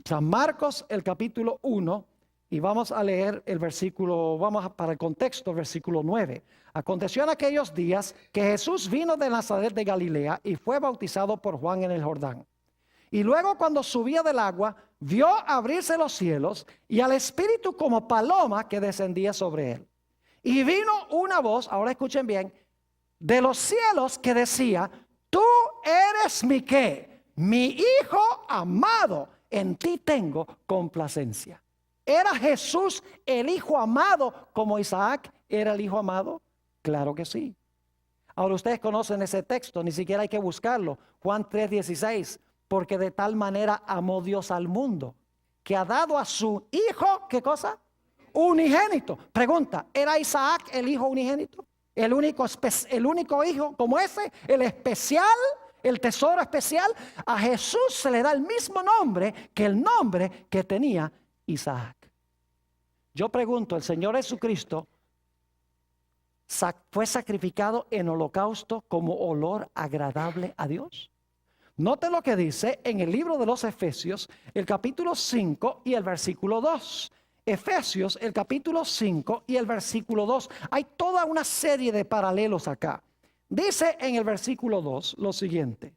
San Marcos el capítulo 1 y vamos a leer el versículo, para el contexto, el versículo 9. Aconteció en aquellos días que Jesús vino de Nazaret de Galilea y fue bautizado por Juan en el Jordán. Y luego cuando subía del agua, vio abrirse los cielos y al Espíritu como paloma que descendía sobre él. Y vino una voz, ahora escuchen bien, de los cielos que decía: tú eres mi ¿qué? Mi hijo amado, en ti tengo complacencia. ¿Era Jesús el hijo amado como Isaac era el hijo amado? Claro que sí. Ahora ustedes conocen ese texto, ni siquiera hay que buscarlo. Juan 3:16. Porque de tal manera amó Dios al mundo, que ha dado a su hijo, ¿qué cosa? Unigénito. Pregunta, ¿era Isaac el hijo unigénito? El único hijo como ese, el especial, el tesoro especial. A Jesús se le da el mismo nombre que el nombre que tenía Isaac. Yo pregunto, ¿el Señor Jesucristo fue sacrificado en holocausto como olor agradable a Dios? Note lo que dice en el libro de los Efesios, el capítulo 5 y el versículo 2. Efesios, el capítulo 5 y el versículo 2. Hay toda una serie de paralelos acá. Dice en el versículo 2 lo siguiente: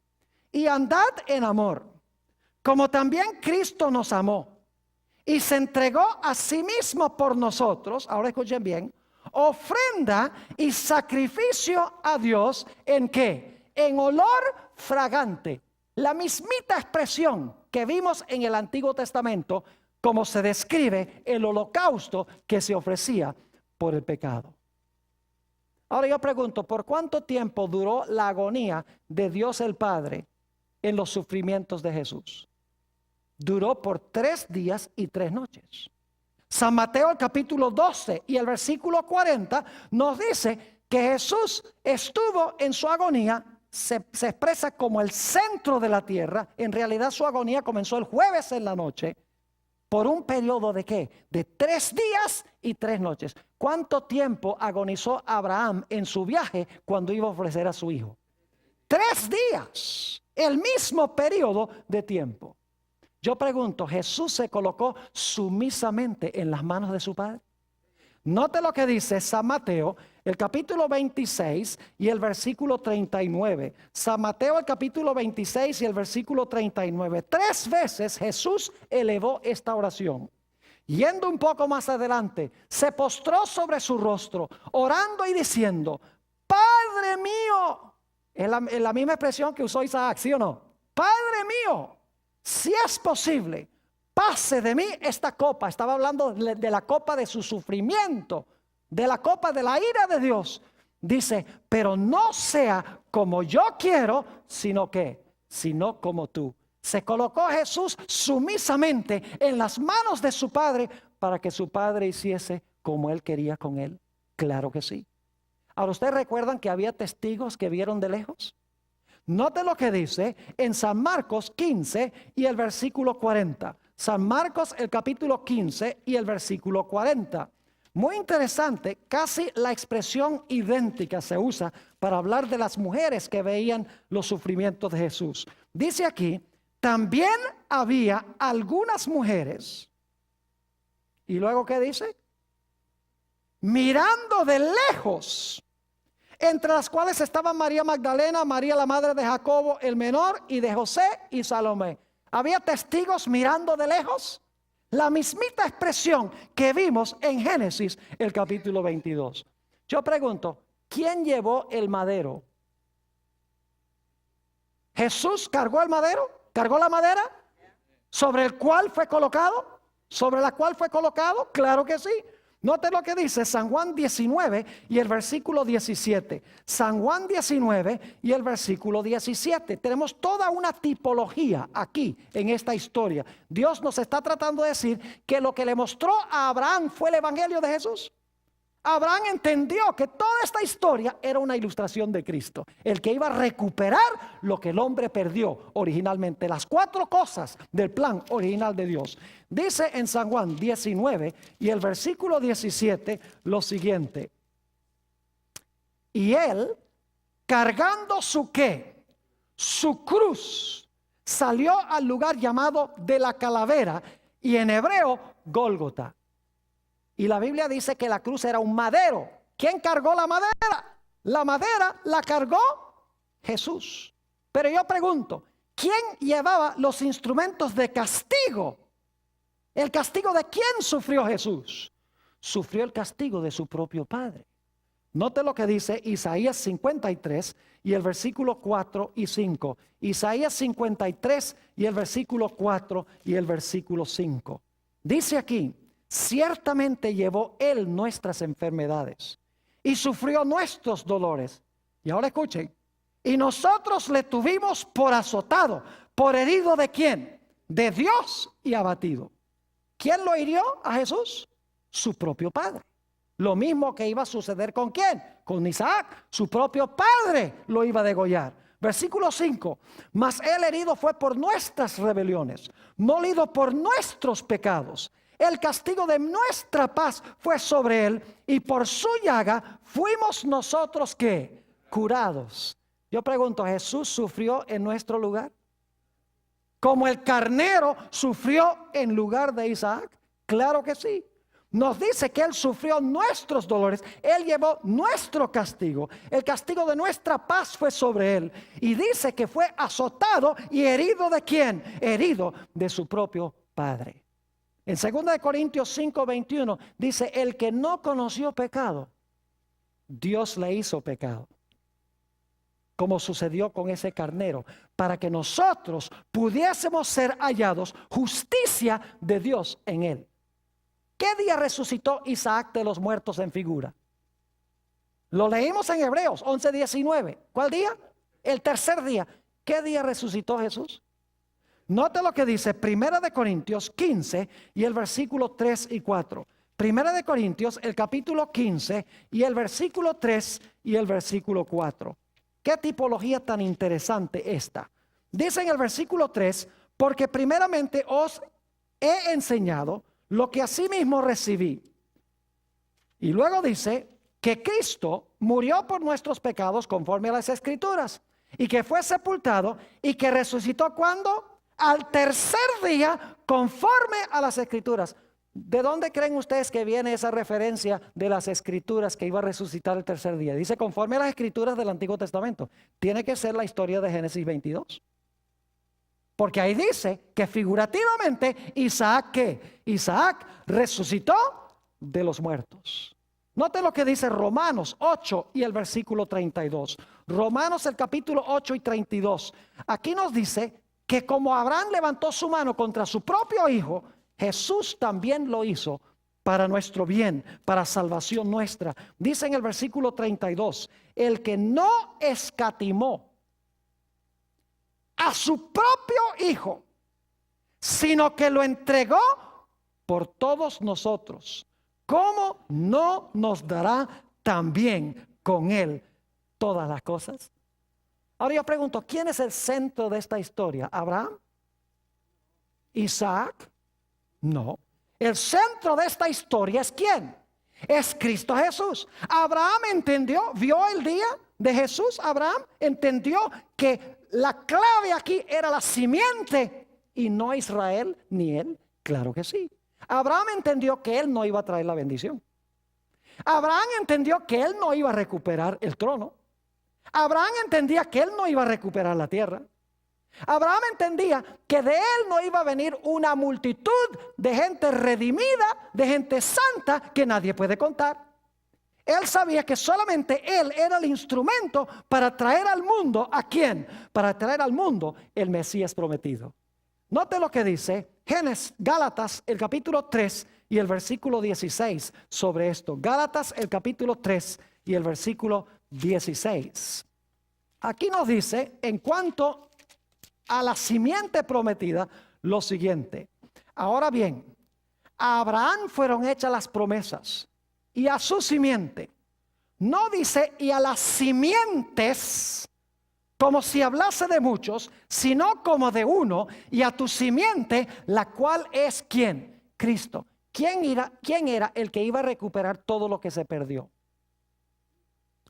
y andad en amor, como también Cristo nos amó, y se entregó a sí mismo por nosotros. Ahora escuchen bien: ofrenda y sacrificio a Dios, ¿en qué? En olor fragante. La mismita expresión que vimos en el Antiguo Testamento, como se describe el holocausto que se ofrecía por el pecado. Ahora yo pregunto, ¿por cuánto tiempo duró la agonía de Dios el Padre en los sufrimientos de Jesús? Duró por 3 días y 3 noches. San Mateo el capítulo 12 y el versículo 40 nos dice que Jesús estuvo en su agonía. Se expresa como el centro de la tierra. En realidad su agonía comenzó el jueves en la noche, por un periodo de ¿qué? De 3 días y 3 noches. ¿Cuánto tiempo agonizó Abraham en su viaje cuando iba a ofrecer a su hijo? 3 días, el mismo periodo de tiempo. Yo pregunto, ¿Jesús se colocó sumisamente en las manos de su Padre? Note lo que dice San Mateo, el capítulo 26 y el versículo 39. San Mateo, el capítulo 26 y el versículo 39. 3 veces Jesús elevó esta oración. Yendo un poco más adelante, se postró sobre su rostro, orando y diciendo: Padre mío. Es la misma expresión que usó Isaac, ¿sí o no? Padre mío, si es posible, pase de mí esta copa. Estaba hablando de la copa de su sufrimiento de la copa de la ira de Dios. Dice, pero no sea como yo quiero, sino como tú. Se colocó Jesús sumisamente en las manos de su Padre para que su Padre hiciese como Él quería con Él. Claro que sí. Ahora, ¿ustedes recuerdan que había testigos que vieron de lejos? Note lo que dice en San Marcos 15 y el versículo 40. San Marcos, el capítulo 15 y el versículo 40. Muy interesante, casi la expresión idéntica se usa para hablar de las mujeres que veían los sufrimientos de Jesús. Dice aquí, también había algunas mujeres. ¿Y luego qué dice? Mirando de lejos, entre las cuales estaban María Magdalena, María la madre de Jacobo el menor y de José y Salomé. Había testigos mirando de lejos. La mismita expresión que vimos en Génesis, el capítulo 22. Yo pregunto, ¿quién llevó el madero? ¿Jesús cargó el madero? ¿Cargó la madera? ¿Sobre el cual fue colocado? ¿Sobre la cual fue colocado? Claro que sí. Note lo que dice San Juan 19 y el versículo 17. San Juan 19 y el versículo 17. Tenemos toda una tipología aquí en esta historia. Dios nos está tratando de decir que lo que le mostró a Abraham fue el evangelio de Jesús. Abraham entendió que toda esta historia era una ilustración de Cristo, el que iba a recuperar lo que el hombre perdió originalmente, las 4 cosas del plan original de Dios. Dice en San Juan 19 y el versículo 17 lo siguiente: y él, cargando su ¿qué? Su cruz, salió al lugar llamado de la calavera, y en hebreo Gólgota. Y la Biblia dice que la cruz era un madero. ¿Quién cargó la madera? La madera la cargó Jesús. Pero yo pregunto, ¿quién llevaba los instrumentos de castigo? ¿El castigo de quién sufrió Jesús? Sufrió el castigo de su propio Padre. Note lo que dice Isaías 53 y el versículo 4 y 5. Isaías 53 y el versículo 4 y el versículo 5. Dice aquí: ciertamente llevó Él nuestras enfermedades y sufrió nuestros dolores. Y ahora escuchen: y nosotros le tuvimos por azotado, por herido ¿de quién? De Dios y abatido. ¿Quién lo hirió a Jesús? Su propio Padre. Lo mismo que iba a suceder ¿con quién? Con Isaac. Su propio padre lo iba a degollar. Versículo 5: mas Él herido fue por nuestras rebeliones, molido por nuestros pecados. El castigo de nuestra paz fue sobre Él, y por su llaga fuimos nosotros ¿qué? Curados. Yo pregunto, ¿Jesús sufrió en nuestro lugar? Como el carnero sufrió en lugar de Isaac. Claro que sí. Nos dice que Él sufrió nuestros dolores. Él llevó nuestro castigo. El castigo de nuestra paz fue sobre Él. Y dice que fue azotado y herido ¿de quién? Herido de su propio Padre. En 2 Corintios 5, 21 dice: el que no conoció pecado, Dios le hizo pecado, como sucedió con ese carnero, para que nosotros pudiésemos ser hallados justicia de Dios en Él. ¿Qué día resucitó Isaac de los muertos en figura? Lo leímos en Hebreos 11, 19. ¿Cuál día? El tercer día. ¿Qué día resucitó Jesús? Note lo que dice 1 Corintios 15 y el versículo 3 y 4. 1 Corintios, el capítulo 15 y el versículo 3 y el versículo 4. ¿Qué tipología tan interesante esta? Dice en el versículo 3: porque primeramente os he enseñado lo que asimismo recibí. Y luego dice que Cristo murió por nuestros pecados conforme a las Escrituras, y que fue sepultado y que resucitó ¿cuándo? Al tercer día conforme a las Escrituras. ¿De dónde creen ustedes que viene esa referencia de las Escrituras que iba a resucitar el tercer día? Dice conforme a las Escrituras del Antiguo Testamento. Tiene que ser la historia de Génesis 22. Porque ahí dice que figurativamente Isaac ¿qué? Isaac resucitó de los muertos. Note lo que dice Romanos 8 y el versículo 32. Romanos el capítulo 8 y 32. Aquí nos dice que como Abraham levantó su mano contra su propio hijo, Jesús también lo hizo para nuestro bien, para salvación nuestra. Dice en el versículo 32, el que no escatimó a su propio Hijo, sino que lo entregó por todos nosotros, ¿cómo no nos dará también con Él todas las cosas? Ahora yo pregunto, ¿quién es el centro de esta historia? ¿Abraham? ¿Isaac? No. El centro de esta historia es ¿quién? Es Cristo Jesús. Abraham entendió, vio el día de Jesús. Abraham entendió que la clave aquí era la simiente y no Israel ni él. Claro que sí. Abraham entendió que él no iba a traer la bendición. Abraham entendió que él no iba a recuperar el trono. Abraham entendía que él no iba a recuperar la tierra. Abraham entendía que de él no iba a venir una multitud de gente redimida, de gente santa que nadie puede contar. Él sabía que solamente él era el instrumento para traer al mundo, ¿a quién? Para traer al mundo el Mesías prometido. Note lo que dice Gálatas el capítulo 3 y el versículo 16 sobre esto. Gálatas el capítulo 3 y el versículo 16. Aquí nos dice en cuanto a la simiente prometida lo siguiente. Ahora bien, a Abraham fueron hechas las promesas y a su simiente. No dice y a las simientes como si hablase de muchos, sino como de uno, y a tu simiente, la cual es ¿quién? Cristo. ¿Quién era el que iba a recuperar todo lo que se perdió?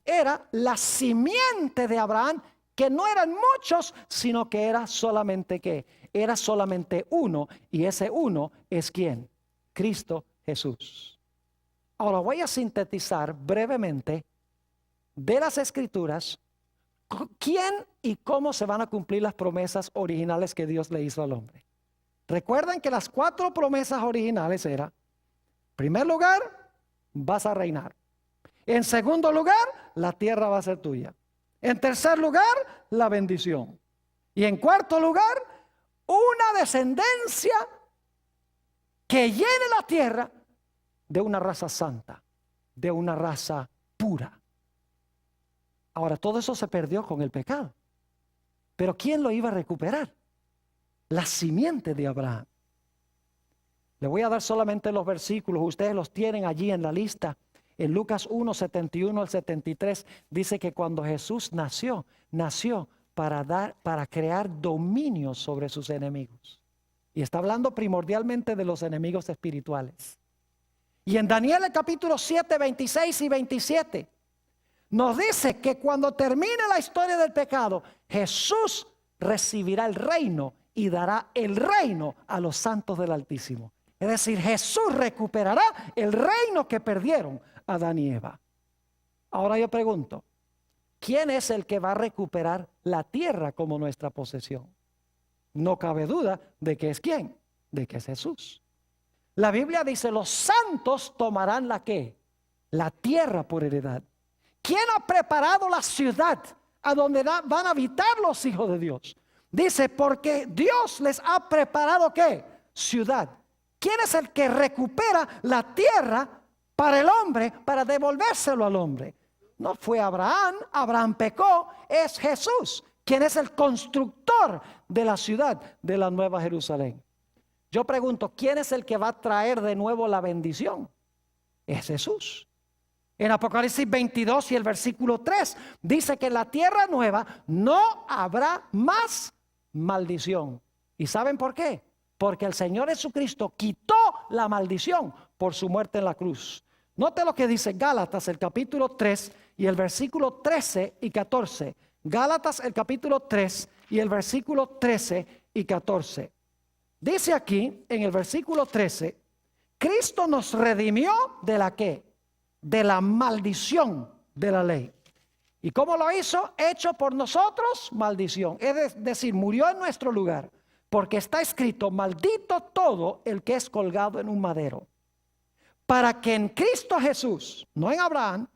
Era la simiente de Abraham, que no eran muchos, sino que era solamente ¿qué? Era solamente uno, y ese uno es ¿quién? Cristo Jesús. Ahora voy a sintetizar brevemente de las Escrituras quién y cómo se van a cumplir las promesas originales que Dios le hizo al hombre. Recuerden que las 4 promesas originales eran: en primer lugar, vas a reinar. En segundo lugar, la tierra va a ser tuya. En tercer lugar, la bendición. Y en cuarto lugar, una descendencia que llene la tierra de una raza santa, de una raza pura. Ahora, todo eso se perdió con el pecado. Pero ¿quién lo iba a recuperar? La simiente de Abraham. Le voy a dar solamente los versículos, ustedes los tienen allí en la lista. En Lucas 1, 71 al 73 dice que cuando Jesús nació para crear dominio sobre sus enemigos. Y está hablando primordialmente de los enemigos espirituales. Y en Daniel el capítulo 7, 26 y 27 nos dice que cuando termine la historia del pecado, Jesús recibirá el reino y dará el reino a los santos del Altísimo. Es decir, Jesús recuperará el reino que perdieron Adán y Eva. Ahora yo pregunto, ¿quién es el que va a recuperar la tierra como nuestra posesión? No cabe duda de que es ¿quién? De que es Jesús. La Biblia dice, los santos tomarán ¿la qué? La tierra por heredad. ¿Quién ha preparado la ciudad a donde van a habitar los hijos de Dios? Dice, porque Dios les ha preparado ¿qué? Ciudad. ¿Quién es el que recupera la tierra para el hombre, para devolvérselo al hombre? No fue Abraham, Abraham pecó, es Jesús, quien es el constructor de la ciudad de la Nueva Jerusalén. Yo pregunto, ¿quién es el que va a traer de nuevo la bendición? Es Jesús. En Apocalipsis 22 y el versículo 3 dice que en la tierra nueva no habrá más maldición. ¿Y saben por qué? Porque el Señor Jesucristo quitó la maldición por su muerte en la cruz. Note lo que dice Gálatas el capítulo 3 y el versículo 13 y 14. Gálatas el capítulo 3 y el versículo 13 y 14. Dice aquí en el versículo 13, Cristo nos redimió de la ¿qué? De la maldición de la ley. ¿Y cómo lo hizo? Hecho por nosotros maldición. Es decir, murió en nuestro lugar. Porque está escrito, maldito todo el que es colgado en un madero. Para que en Cristo Jesús, no en Abraham,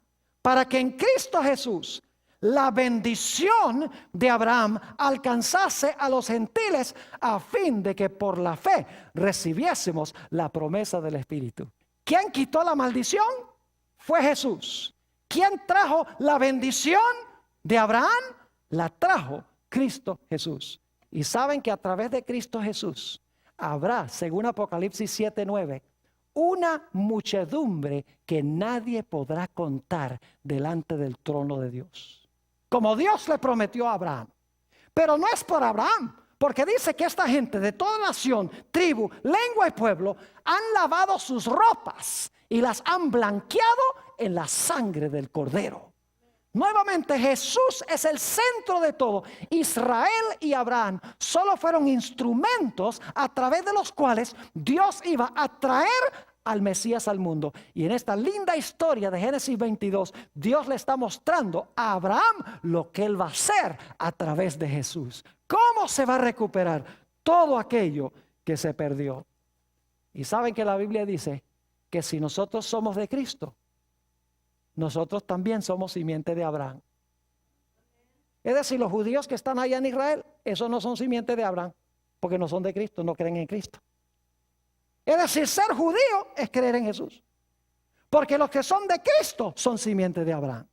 para que en Cristo Jesús la bendición de Abraham alcanzase a los gentiles a fin de que por la fe recibiésemos la promesa del Espíritu. ¿Quién quitó la maldición? Fue Jesús. ¿Quién trajo la bendición de Abraham? La trajo Cristo Jesús. Y saben que a través de Cristo Jesús habrá, según Apocalipsis 7:9, una muchedumbre que nadie podrá contar delante del trono de Dios, como Dios le prometió a Abraham. Pero no es por Abraham, porque dice que esta gente de toda nación, tribu, lengua y pueblo han lavado sus ropas y las han blanqueado en la sangre del Cordero. Nuevamente, Jesús es el centro de todo. Israel y Abraham solo fueron instrumentos a través de los cuales Dios iba a traer al Mesías al mundo. Y en esta linda historia de Génesis 22, Dios le está mostrando a Abraham lo que él va a hacer a través de Jesús. ¿Cómo se va a recuperar todo aquello que se perdió? Y saben que la Biblia dice que si nosotros somos de Cristo, nosotros también somos simiente de Abraham. Es decir, los judíos que están allá en Israel, esos no son simiente de Abraham, porque no son de Cristo, no creen en Cristo. Es decir, ser judío es creer en Jesús, porque los que son de Cristo son simiente de Abraham.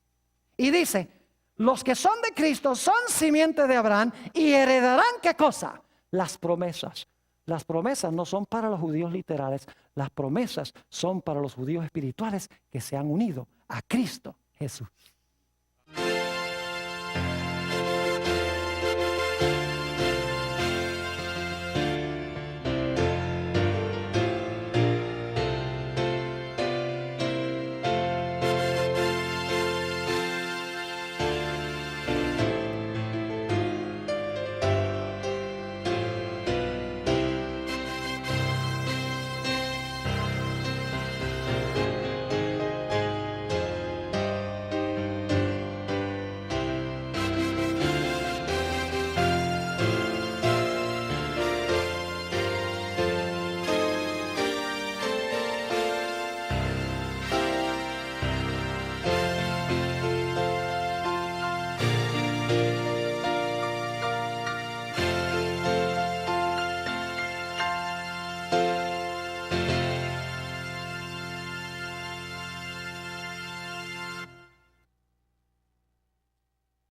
Y dice, los que son de Cristo son simiente de Abraham y heredarán, ¿qué cosa? Las promesas. Las promesas no son para los judíos literales, las promesas son para los judíos espirituales que se han unido a Cristo Jesús.